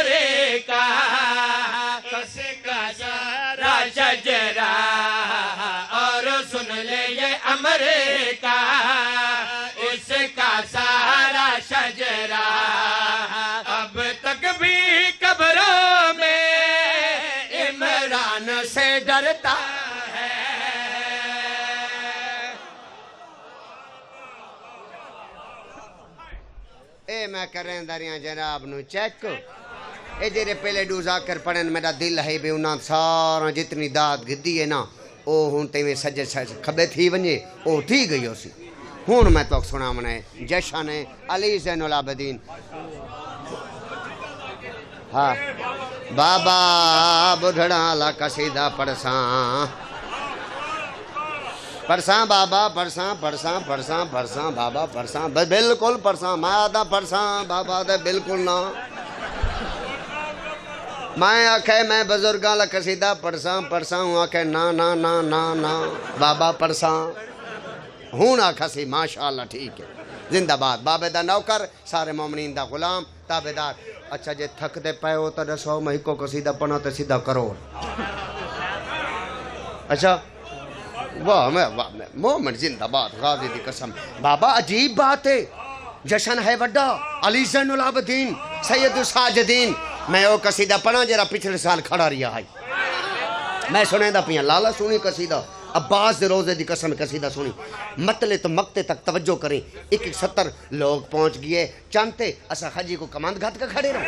امریکہ کس کا سارا شجرا اور سن لے یہ امریکہ اس کا سارا شجرا اب تک بھی قبروں میں عمران سے ڈرتا ہے اے میں کریں داریاں جناب نو چیک اے جیرے پہلے ڈوزا کر پڑھن میرا دل ہے بے انہاں سارا جتنی داد گدی ہے نا او ہون تے میں سجے کھبے تھی ونجے او تھی گئی ہو سی ہون میں تو سنا منے جشن علی زین العابدین ہاں بابا بدھڑا لا قصیدہ پڑھساں پڑھساں بابا پڑھساں پڑھساں پڑھساں پڑھساں بابا پڑھساں بالکل پڑھساں میں آدھا پڑھساں بابا دے بالکل نہ میں آکھے میں بزرگاں لا قصیدہ پڑھساں پڑھساں ہوں آکھے نا نا نا نا نا بابا پڑھساں ہون آکھا سی ماشاءاللہ ٹھیک ہے زندہ باد بابے دا نوکر سارے مومنین دا غلام تابعدار اچھا جے تھک دے پے ہو تو دسو میں کو قصیدہ پڑھنا تو سیدھا کروڑ اچھا واہ میں مومن زندہ باد غازی دی قسم بابا عجیب بات ہے جشن ہے وڈا علی زین العابدین سید الساجدین میں او قصیدہ پڑھا جرا پچھلے سال کھڑا رہا ہے میں سنے دا پیاں لالا سنی قصیدہ عباس دے روزے دی قسم قصیدہ سنی مطلے تو مقتے تک توجہ کریں 170 لوگ پہنچ گئے چانتے اسا خجی کو کماند گھات کا کھڑے رہا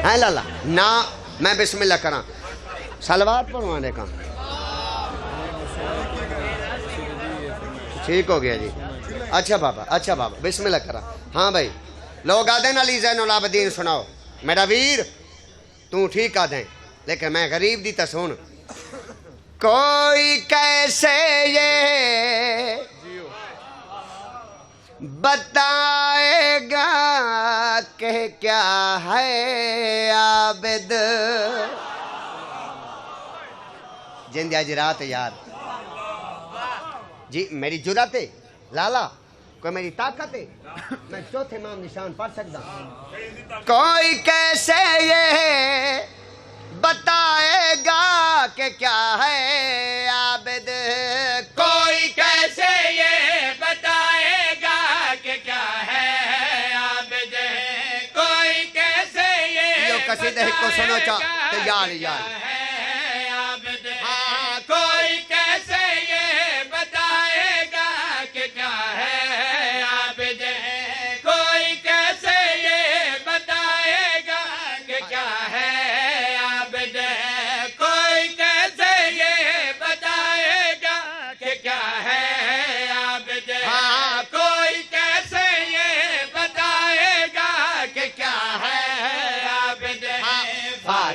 ہے لالا نا میں بسم اللہ کراں سلوات پڑھوانے کا ٹھیک ہو گیا جی اچھا بابا بسم اللہ کرا ہاں بھائی لوگ آدھیں علی زین العابدین سناؤ میرا ویر تو ٹھیک آدھیں لیکن میں غریب دی تسون کوئی کیسے یہ بتائے گا کہ کیا ہے عابد جن آج رات یار جی میری جرات ہے لالا کوئی میری طاقت ہے میں چوتھے امام نشان پڑھ سکتا کوئی کیسے یہ بتائے گا کہ کیا ہے عابد کوئی کیسے یہ بتائے گا کہ کیا ہے عابد کوئی کیسے یہ قصیدہ کو سنو چاہ تو یار کوئی کیسے یہ بتائے گا کہ کیا ہے عابد کوئی کیسے یہ بتائے گا کہ کیا ہے عابد کوئی کیسے یہ بتائے گا کہ کیا ہے عابد کوئی کیسے یہ بتائے گا کہ کیا ہے عابد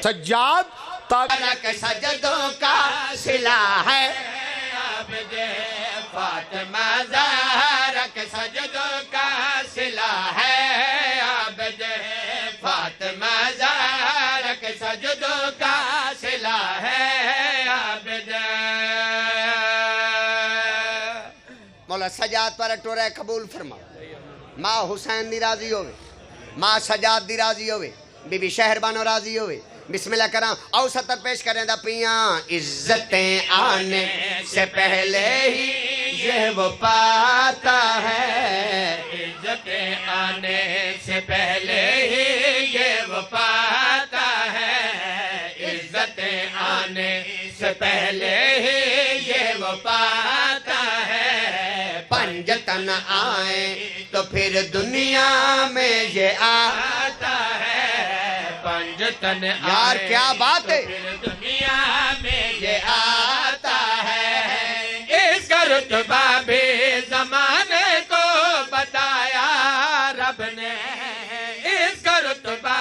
سجاد تارک سجدوں کا صلہ ہے عابد فاطمہ زہرا کے سجدوں کا صلہ ہے عابد فاطمہ زہرا کے سجدوں کا صلہ ہے عابد مولا سجاد پر ٹورے قبول فرما ماں حسین دی راضی ہوئے ماں سجاد دی راضی ہوئے بی بی شہربانو راضی ہوئے بسم اللہ کرام او ستر پیش کریں دا پیاں عزتیں آنے سے پہلے ہی یہ وہ پاتا ہے عزتیں آنے سے پہلے ہی یہ وہ پاتا ہے عزتیں آنے سے پہلے ہی یہ وہ پاتا ہے پنجتن آئیں تو پھر دنیا میں یہ آتا ہے پنجتن یار کیا بات ہے پھر دنیا میں یہ آتا ہے اس کا رتبہ بھی زمانے کو بتایا رب نے اس کا رتبہ